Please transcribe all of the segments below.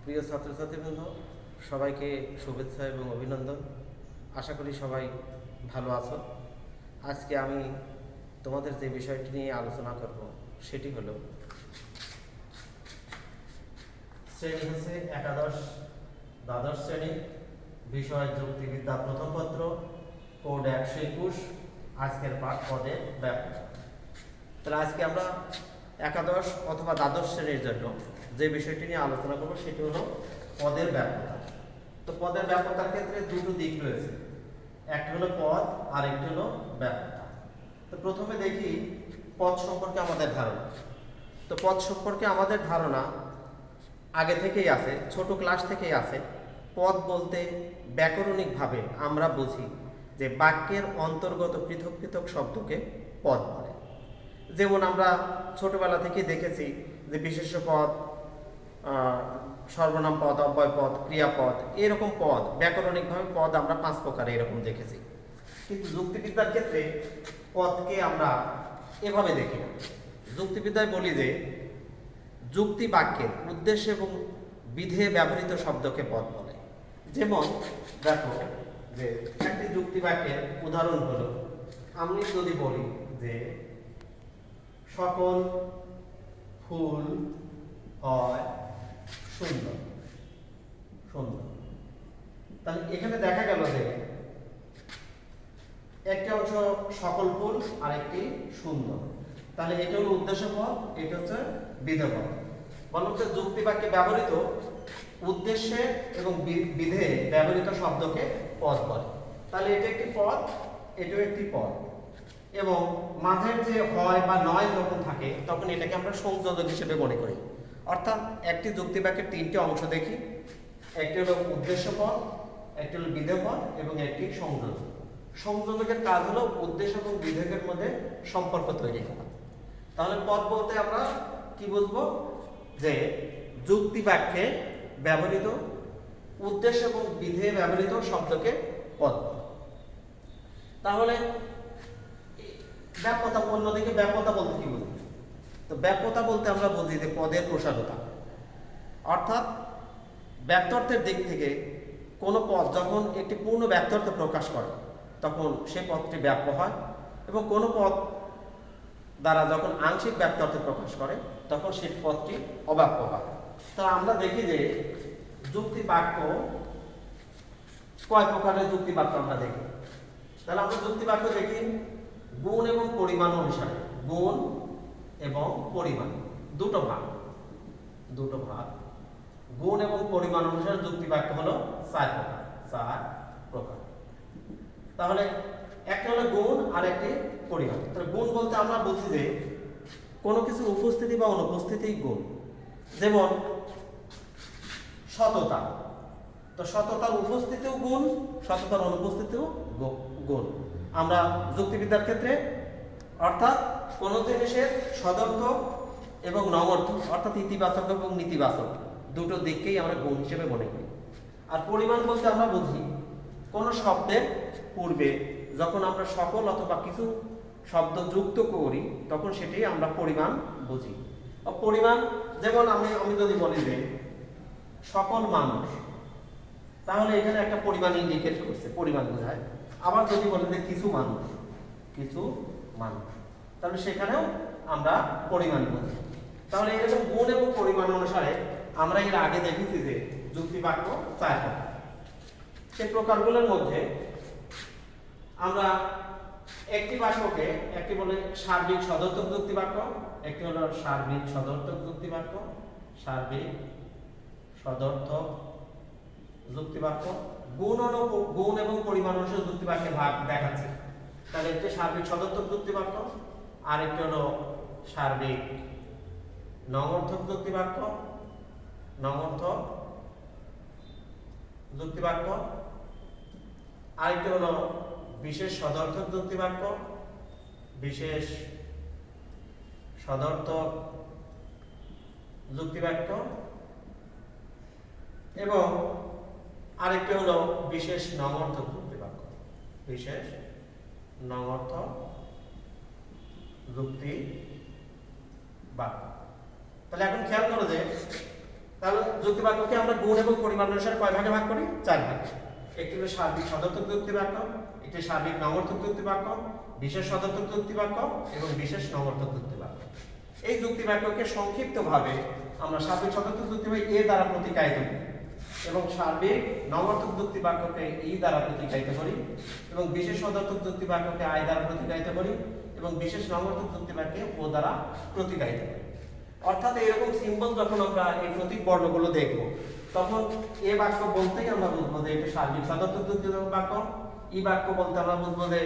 প্রিয় ছাত্রছাত্রীবৃন্দ, সবাইকে শুভেচ্ছা এবং অভিনন্দন। আশা করি সবাই ভালো আছো। আজকে আমি তোমাদের যে বিষয়টি নিয়ে আলোচনা করব সেটি হলো শ্রেণী হচ্ছে একাদশ দ্বাদশ শ্রেণী, বিষয় যুক্তিবিদ্যা প্রথম পত্র, কোড 121। আজকের পাঠ পদের ব্যাখ্যা। তাহলে আজকে আমরা একাদশ অথবা দ্বাদশ শ্রেণীর জন্য যে বিষয়টি নিয়ে আলোচনা করব সেটি হলো পদের ব্যাপ্যতা। তো পদের ব্যাপ্যতার ক্ষেত্রে দুটো দিক রয়েছে, একটা হলো পদ আর একটি হলো ব্যাপ্যতা। তো প্রথমে দেখি পদ সম্পর্কে আমাদের ধারণা। তো পদ সম্পর্কে আমাদের ধারণা আগে থেকেই আছে, ছোট ক্লাস থেকেই আছে। পদ বলতে ব্যাকরণিকভাবে আমরা বুঝি যে বাক্যের অন্তর্গত পৃথক পৃথক শব্দকে পদ বলে। যেমন আমরা ছোটবেলা থেকে দেখেছি যে বিশেষ্য পদ, সর্বনাম পদ, অব্যয় পদ, ক্রিয়াপদ, এরকম পদ ব্যাকরণিকভাবে পদ আমরা 5 প্রকারে এরকম দেখেছি। কিন্তু যুক্তিবিদ্যার ক্ষেত্রে পদকে আমরা এভাবে দেখি না। যুক্তিবিদ্যায় বলি যে যুক্তি বাক্যের উদ্দেশ্য এবং বিধেয়ে ব্যবহৃত শব্দকে পদ বলে। যেমন দেখো যে একটি যুক্তি বাক্যের উদাহরণ হলো, আমি যদি বলি যে সকল ফুল হয় সুন্দর, সুন্দর, তাহলে এখানে দেখা গেল যে একটি অংশ সকল ফুল আর একটি সুন্দর, তাহলে এটা হলো উদ্দেশ্য পদ, এটা হচ্ছে বিধেয় পদ। বলুন তো যুক্তি বাক্যে ব্যবহৃত উদ্দেশ্যে এবং বিধেয়ে ব্যবহৃত শব্দকে পদ বলে। তাহলে এটা একটি পদ, এটাও একটি পদ, এবং মাঝের যে হয় বা নয় যখন থাকে তখন এটাকে আমরা সংযোজক হিসেবে মনে করি। অর্থাৎ একটি যুক্তি বাক্যের 3টে অংশ দেখি, একটি হলো উদ্দেশ্য পদ, একটি হলো বিধেয় পদ এবং একটি সংযোজক। সংযোজকের কাজ হলো উদ্দেশ্য এবং বিধেয়ের মধ্যে সম্পর্ক তৈরি করা। তাহলে পদ বলতে আমরা কি বুঝবো? যে যুক্তি বাক্যে ব্যবহৃত উদ্দেশ্য এবং বিধেয়ে ব্যবহৃত শব্দকে পদ। তাহলে ব্যাপ্যতা, অন্যদিকে ব্যাপ্যতা বলতে কি বুঝি? তো ব্যাপ্যতা বলতে আমরা বুঝি যে পদের প্রসারতা। অর্থাৎ ব্যক্তার্থের দিক থেকে কোনো পদ যখন একটি পূর্ণ ব্যক্তার্থ প্রকাশ করে তখন সে পদটি ব্যাপ্য হয়, এবং কোনো পদ দ্বারা যখন আংশিক ব্যক্তার্থ প্রকাশ করে তখন সেই পদটি অব্যাপ্য হয়। তা আমরা দেখি যে যুক্তি বাক্য কয় প্রকারের যুক্তি বাক্য আমরা দেখি। তাহলে আমরা যুক্তি বাক্য দেখি গুণ এবং পরিমাণ অনুসারে। গুণ এবং পরিমাণ দুটো ভাগ, গুণ এবং পরিমাণ অনুসারে যুক্তি বাক্য হলো 4 প্রকার। তাহলে একটা হলো গুণ আর একটি পরিমাণ। তাহলে গুণ বলতে আমরা বুঝি যে কোনো কিছুর উপস্থিতি বা অনুপস্থিতিই গুণ। যেমন সততা, তো সততার উপস্থিতিও গুণ, সততার অনুপস্থিতিও গুণ। আমরা যুক্তিবিদ্যার ক্ষেত্রে অর্থাৎ কোন জিনিসের সদর্থক এবং নমর্থক, অর্থাৎ ইতিবাচক এবং নেতিবাচক দুটো দিককেই আমরা গুণ হিসেবে মনে করি। আর পরিমাণ বলতে আমরা বুঝি কোন শব্দের পূর্বে যখন আমরা সকল অথবা কিছু শব্দ যুক্ত করি তখন সেটাই আমরা পরিমাণ বুঝি। পরিমাণ যেমন আমি যদি বলি যে সকল মানুষ, তাহলে এখানে একটা পরিমাণ ইন্ডিকেট করছে, পরিমাণ বোঝায়। আবার যদি বলি যে কিছু মানুষ, তাহলে সেখানেও আমরা পরিমাণ বুঝি। তাহলে এরকম গুণ এবং পরিমাণ অনুসারে আমরা এর আগে দেখেছি যে যুক্তি বাক্য 4 প্রকার। সেই প্রকারগুলোর মধ্যে আমরা একটি বাক্যকে একটি বলে সার্বিক সদর্থক যুক্তি বাক্য, একটি হলো সার্বিক সদর্থক যুক্তি বাক্য, সার্বিক সদর্থক যুক্তি বাক্য। গুণ এবং পরিমাণ অনুসারে যুক্তি বাক্যের ভাগ দেখাচ্ছে। তাহলে একটি সার্বিক সদর্থক যুক্তি বাক্য, আর একটি হলো সার্বিক নঙর্থক যুক্তি বাক্য, নঙর্থক যুক্তি বাক্য, আরেকটি হলো বিশেষ সদর্থক যুক্তি বাক্য, বিশেষ সদর্থক যুক্তি বাক্য, এবং আরেকটি হলো বিশেষ নঙর্থক যুক্তি বাক্য, বিশেষ নঙর্থক যুক্তি বাক্য। তাহলে এখন খেয়াল করো যে তাহলে যুক্তি বাক্যকে আমরা গুণ এবং পরিমাণ অনুসারে কয় ভাগে ভাগ করি? 4 ভাগে। একটি হলো সার্বিক সদর্থক যুক্তি বাক্য, একটি সার্বিক নমর্থক যুক্তি বাক্য, বিশেষ সদর্থক যুক্তি বাক্য এবং বিশেষ নমর্থক যুক্তি বাক্য। এই যুক্তি বাক্যকে সংক্ষিপ্তভাবে আমরা সার্বিক সদর্থক যুক্তি বাক্য এ দ্বারা প্রতিকায়িত করি এবং সার্বিক নমর্থক যুক্তি বাক্যকে ই দ্বারা প্রতিকায়িত করি এবং বিশেষ সদর্থক যুক্তি বাক্যকে আই দ্বারা প্রতিকায়িত করি এবং বিশেষ নমর্থক যুক্তি বাক্যকে ও দ্বারা প্রতিকায়িত করি। অর্থাৎ এরকম সিম্বল যখন আমরা এই প্রতীক বর্ণগুলো দেখব তখন এ বাক্য বলতেই আমরা বুঝবো যে এটা সার্বিক সদর্থক যুক্তি বাক্য, ই বাক্য বলতে আমরা বুঝবো যে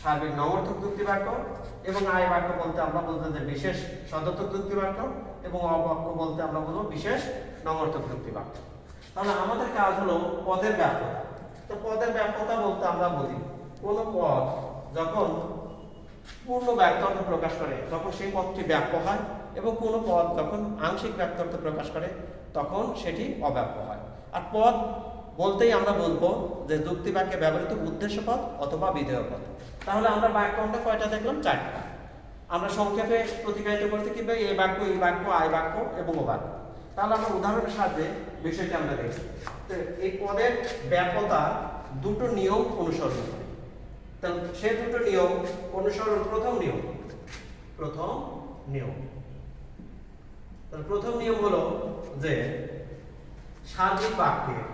সার্বিক নমর্থক যুক্তি বাক্য এবং আই বাক্য বলতে আমরা বুঝবো যে বিশেষ সদর্থক যুক্তি বাক্য এবং অ বাক্য বলতে আমরা বুঝবো বিশেষ নমর্থক যুক্তি বাক্য। তাহলে আমাদের কাজ হলো পদের ব্যাপ্যতা। তো পদের ব্যাপ্যতা বলতে আমরা বুঝি কোন পদ যখন পূর্ণ ব্যক্তার্থ প্রকাশ করে তখন সেই পদটি ব্যাপ্য হয় এবং কোন পদ যখন আংশিক ব্যক্তার্থ প্রকাশ করে তখন সেটি অব্যাপ্য হয়। আর পদ বলতেই আমরা বলবো যে যুক্তি বাক্যে ব্যবহৃত উদ্দেশ্য পদ অথবা বিধেয় পদ। তাহলে আমরা বাক্য আমরা কয়টা দেখলাম? 4টা। আমরা সংক্ষেপে প্রতিকায়িত করতে কিংবা এ বাক্য, ই বাক্য, আই বাক্য এবং ও বাক্য। তাহলে আমরা উদাহরণের সাহায্যে বিষয়টি আমরা দেখি। তো এই পদের ব্যাপ্যতা দুটো নিয়ম অনুসরণ করে। তাহলে সে দুটো নিয়ম অনুসরণ প্রথম নিয়ম তাহলে প্রথম নিয়ম হলো যে সার্বিক বাক্যের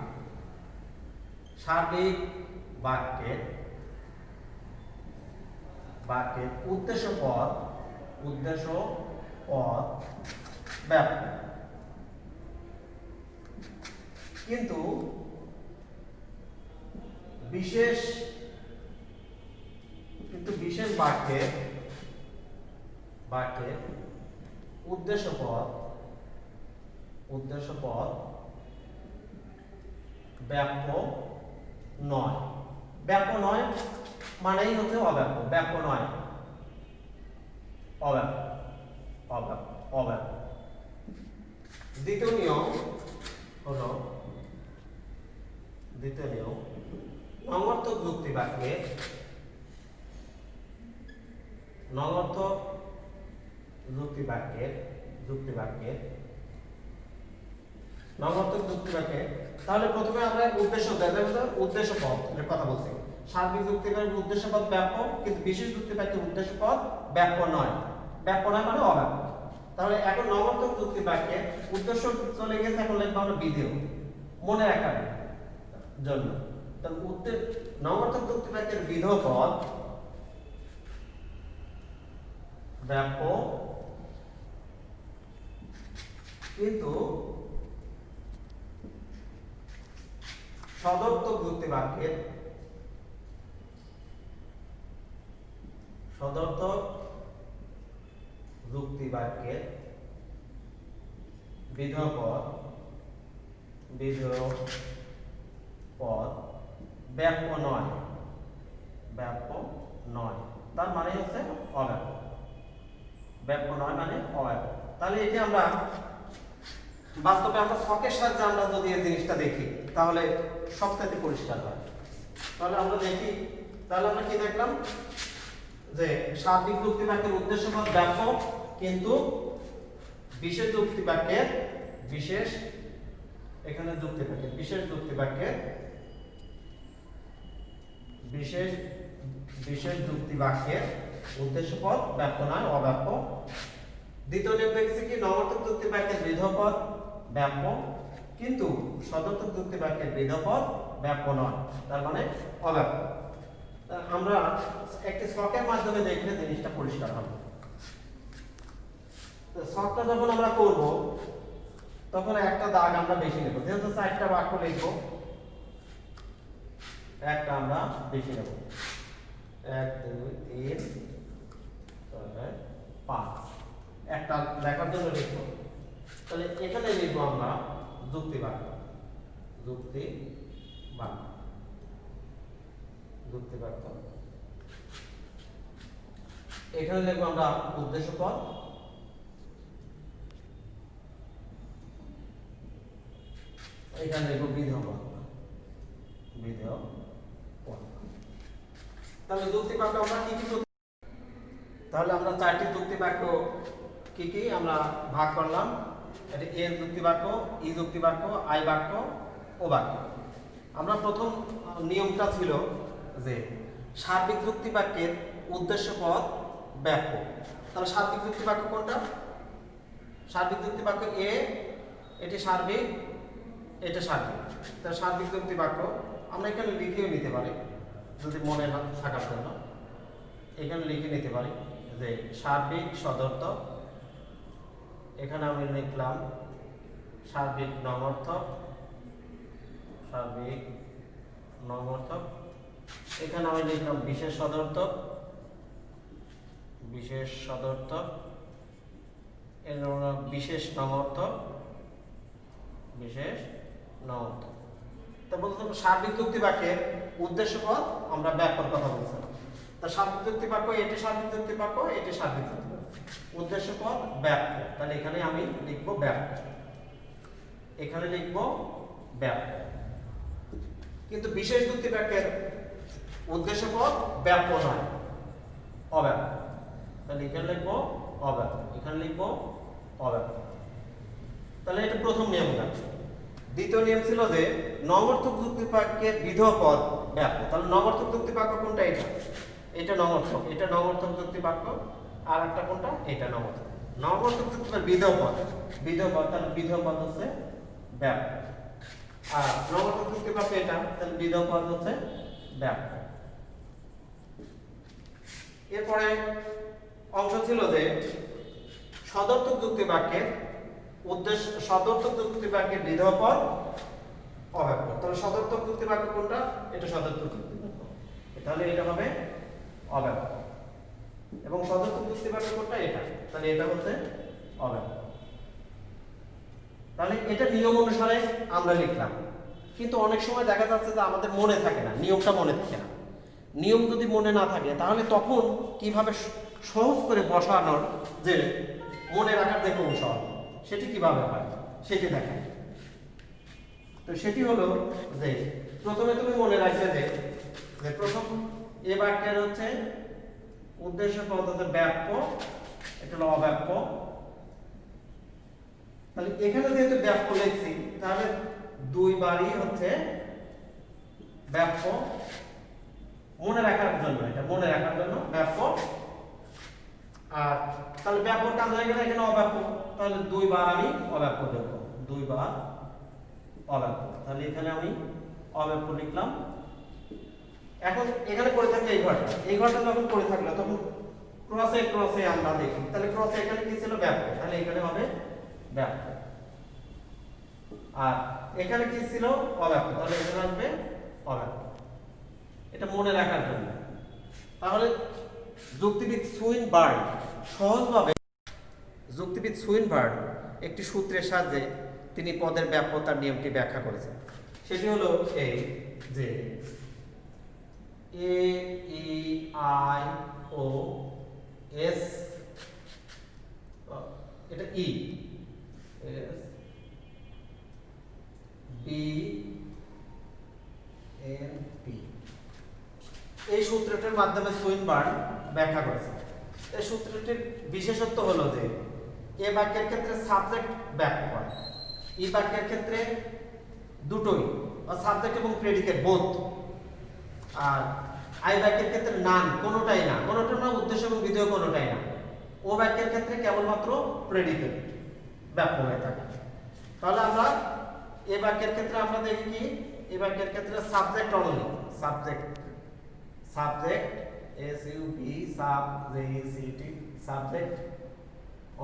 উদ্দেশ্য পদ ব্যাপ্য, কিন্তু বিশেষ বাক্যের উদ্দেশ্য পদ ব্যাপ্য নয়। ব্যাপ্য নয় মানেই হচ্ছে অব্যাপ্য। ব্যাপ্য নয়, অব্যাপ্য। দ্বিতীয় নিয়ম নমর্থক যুক্তি বাক্যে তাহলে প্রথমে আমরা উদ্দেশ্য পদ কথা বলছি। সার্বিক যুক্তি বাক্যের উদ্দেশ্য পদ ব্যাপ্য, কিন্তু বিশেষ যুক্তি বাক্যের উদ্দেশ্য পদ ব্যাপ্য নয় মানে অব্যাপ্য। তাহলে এখন নমর্থক যুক্তি বাক্যে উদ্দেশ্য চলে গেছে, এখন লিখবো আমরা বিধেয় মনে রাখার জন্য। তাহলে নমর্থক যুক্তি বাক্যের বিধেয় পদ ব্যাপ্য, কিন্তু সদর্থক যুক্তি বাক্যের বিধেয় পদ ব্যাপ্য নয়। তার মানে হচ্ছে অব্যাপ্য। ব্যাপ্য নয় মানে অব্যাপ্য। তাহলে এটি আমরা বাস্তবে আমরা ছকের সাহায্যে আমরা যদি এই জিনিসটা দেখি তাহলে সবথেকে পরিষ্কার হয়। তাহলে আমরা দেখি, তাহলে আমরা কি দেখলাম যে সার্বিক যুক্তি বাক্যের উদ্দেশ্য পদ ব্যাপ্য, কিন্তু বিশেষ যুক্তি বাক্যের বিশেষ যুক্তি বাক্যের উদ্দেশ্য পদ ব্যাপ্য নয়, অব্যাপ্য। দ্বিতীয় নিয়ম দেখেছি কি নমর্থক যুক্তি বাক্যের বিধেয় পদ ব্যাপ্য, কিন্তু সদর্থক যুক্তি বাক্যের বিধেয় পদ ব্যাপ্য নয়, তার মানে অব্যাপ্য। আমরা একটি ছকের মাধ্যমে দেখলে জিনিসটা পরিষ্কার হবে। তো ছকটা যখন আমরা করব তখন একটা দাগ আমরা বেশি নেব, যেহেতু 4টা বাক্য লিখব একটা আমরা বেশি নেব। 1 2 3 4 5 একটা লেখার জন্য লিখব। তাহলে এখানে লিখব আমরা যুক্তি বাক্য এখানে লিখব আমরা উদ্দেশ্য পদ, এখানে লিখব বিধেয় পদ। তাহলে যুক্তি বাক্য আমরা কি তাহলে আমরা 4টি যুক্তি বাক্য কি আমরা ভাগ করলাম। এটা এ যুক্তি বাক্য, ই যুক্তি বাক্য, আই বাক্য, ও বাক্য। আমরা প্রথম নিয়মটা ছিল যে সার্বিক যুক্তি বাক্যের উদ্দেশ্য পদ ব্যাপ্য। তাহলে সার্বিক যুক্তি বাক্য কোনটা? সার্বিক যুক্তি বাক্য এ, এটি সার্বিক, এটা সার্বিক। তাহলে সার্বিক যুক্তি বাক্য আমরা এখানে লিখেও নিতে পারি যদি মনে না থাকার জন্য, এখানে লিখে নিতে পারি যে সার্বিক সদর্থক, এখানে আমি লিখলাম সার্বিক নমর্থক, সার্বিক নমর্থক, এখানে আমি লিখলাম বিশেষ সদর্থক, বিশেষ সদর্থক, এর বিশেষ নমর্থক, বিশেষ নমর্থক। তা বলছিলাম সার্বিক যুক্তি বাক্যের উদ্দেশ্য পদ আমরা ব্যাপ্যর কথা বলছিলাম। তা সার্বিক যুক্তি বাক্য, এটি সার্বিক যুক্তি বাক্য, এটি সার্বিক যুক্তি বাক্য, উদ্দেশ্য পদ ব্যাপ্য। তাহলে এখানে আমি লিখব ব্যাপ্য, এখানে লিখব ব্যাপ্য। কিন্তু বিশেষ যুক্তি বাক্যের উদ্দেশ্য পদ ব্যাপ্য নয়, অব্যাপ্য। তাহলে এখানে লিখব অব্যাপ্য, এখানে লিখব অব্যাপ্য। তাহলে এটা প্রথম নিয়ম গেল। দ্বিতীয় নিয়ম ছিল যে নমর্থক যুক্তি বাক্যের বিধেয় পদ ব্যাপ্য। তাহলে নমর্থক যুক্তি বাক্য কোনটা? এটা, এটা নমর্থক, এটা নমর্থক যুক্তি বাক্য। আর একটা কোনটা? এটা নমর্থক। নমর্থক যুক্তি বাক্য বিধেয় পদ, বিধেয় পদ, তাহলে বিধেয় পদ হচ্ছে ব্যাপ্য। আর নমর্থক যুক্তি বাক্য এটা, তাহলে বিধেয় পদ হচ্ছে ব্যাপ্য। এরপরে অংশ ছিল যে সদর্থক যুক্তি বাক্যের উদ্দেশ্য, সদর্থক যুক্তি বাক্যের বিধেয় পদ অব্যাপ্য। তাহলে সদর্থক যুক্তি বাক্য কোনটা? এটা সদর্থক যুক্তি বাক্য, তাহলে এটা হবে অব্যাপ্য। এবং সদর্থক যুক্তি বাক্য কোনটা? এটা, তাহলে এটা হচ্ছে অব্যাপ্য। তাহলে এটা নিয়ম অনুসারে আমরা লিখলাম। কিন্তু অনেক সময় দেখা যাচ্ছে যে আমাদের মনে থাকে না, নিয়মটা মনে থাকে না। নিয়ম যদি মনে না থাকে তাহলে তখন কিভাবে সহজ করে বসানোর যে মনে রাখার যে কৌশল সেটি কিভাবে হয় সেটি দেখায়। তো সেটি হলো যে প্রথমে তুমি মনে রাখবে যে প্রথম এ বাক্যের হচ্ছে উদ্দেশ্য পদ হচ্ছে ব্যাপ্য, এটা হলো অব্যাপ্য। তাহলে এখানে যেহেতু ব্যাপ্য লিখছি তাহলে দুইবারই হচ্ছে ব্যাপ্য, মনে রাখার জন্য, এটা মনে রাখার জন্য ব্যাপ্য। আর তাহলে ব্যাপ্য কাজ হয়ে গেলে এখানে অব্যাপ্য, তাহলে দুইবার আমি অব্যাপ্য দেব, দুইবার অব্যাপ্য। তাহলে এখানে আমি অব্যাপ্য লিখলাম। এখন এখানে পড়ে থাকলে এই ঘরটা যখন পড়ে থাকলো তখন ক্রসে ক্রসে আমরা দেখি, তাহলে ক্রসে এখানে কি ছিল? ব্যাপ্য, তাহলে এখানে হবে ব্যাপ্য। আর এখানে কি ছিল? অব্যাপ্য, তাহলে এখানে আসবে অব্যাপ্য। এটা মনে রাখার জন্য। তাহলে যুক্তিবিদ সুইনবার্ন সহজভাবে, যুক্তিবিদ সুইনবার্ন একটি সূত্রের সাহায্যে তিনি পদের ব্যাপ্যতার নিয়মটি ব্যাখ্যা করেছেন। সেটি হলো এই যে এ ই আই ও এস, এটা ই, এস বি এন পি, এই সূত্রটির মাধ্যমে সুইনবার্ন ব্যাখ্যা করেছেন। এই সূত্রটির বিশেষত্ব হলো যে এ বাক্যের ক্ষেত্রে সাবজেক্ট ব্যাপ্য হয়, ই বাক্যের ক্ষেত্রে দুটোই, সাবজেক্ট এবং প্রেডিকেট বোথ। আর আই বাক্যের ক্ষেত্রে নান, কোনোটাই না, কোনোটা না, উদ্দেশ্য এবং বিধেয় কোনোটাই না। ও বাক্যের ক্ষেত্রে কেবলমাত্র প্রেডিকেট ব্যাপ্য হয়ে থাকে। তাহলে আমরা এ বাক্যের ক্ষেত্রে আমরা দেখি কি, এ বাক্যের ক্ষেত্রে subject only, subject, subject S U B sub J E C T, subject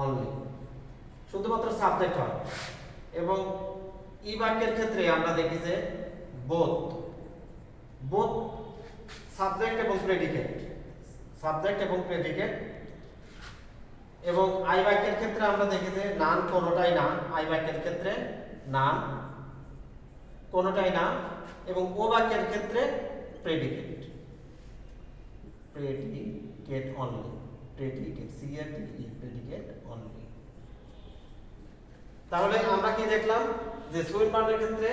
only, শুধুমাত্র সাবজেক্ট হয়। এবং ই বাক্যের ক্ষেত্রে আমরা দেখি যে বোথ, বোথ সাবজেক্ট এবং প্রেডিকেট, সাবজেক্ট এবং প্রেডিকেট। এবং আই বাক্যের ক্ষেত্রে আমরা দেখি যে নান, কোনোটাই না, আই বাক্যের ক্ষেত্রে নান, কোনোটাই না। এবং ও বাক্যের ক্ষেত্রে predicate, predicate only, predicate C A T E, predicate only. তাহলে আমরা কি দেখলাম যে সুইনবার্নের ক্ষেত্রে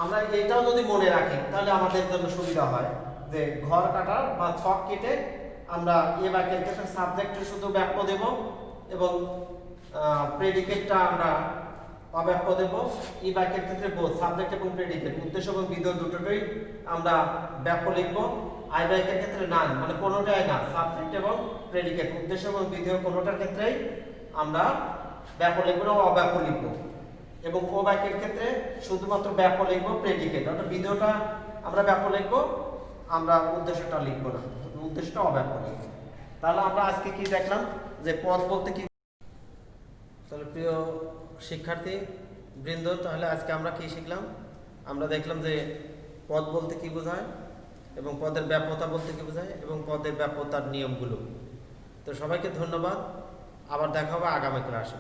আমরা এটাও যদি মনে রাখি তাহলে আমাদের জন্য সুবিধা হয় যে ঘর কাটা বা ছক কেটে আমরা এ বাক্যের ক্ষেত্রে সাবজেক্টে শুধু ব্যাপ্য দেব এবং প্রেডিকেটটা আমরা অব্যাপ্য দেব। ই বাক্যের ক্ষেত্রে বোথ সাবজেক্ট এবং প্রেডিকেট উদ্দেশ্য এবং বিধেয় দুটোই আমরা ব্যাপ্য লিখব। আই বাক্যের ক্ষেত্রে নান মানে কোনোটাই না, সাবজেক্ট এবং প্রেডিকেট উদ্দেশ্য এবং বিধেয় কোনোটার ক্ষেত্রেই আমরা ব্যাপ্য লিখব না, অব্যাপ্য লিখব। এবং ও বাক্যের ক্ষেত্রে শুধুমাত্র ব্যাপ্য লিখব, প্রেডিকেট অর্থাৎ বিধেয়টা আমরা ব্যাপ্য লিখব, আমরা উদ্দেশ্যটা লিখব না, উদ্দেশ্যটা অব্যাপ্য লিখব। তাহলে আমরা আজকে কি দেখলাম যে পদ বলতে কি। তাহলে প্রিয় শিক্ষার্থী বৃন্দ, তাহলে আজকে আমরা কি শিখলাম? আমরা দেখলাম যে পদ বলতে কি বোঝায় এবং পদের ব্যাপ্যতা বলতে কি বোঝায় এবং পদের ব্যাপ্যতার নিয়মগুলো। তো সবাইকে ধন্যবাদ, আবার দেখা হবে আগামী ক্লাসে।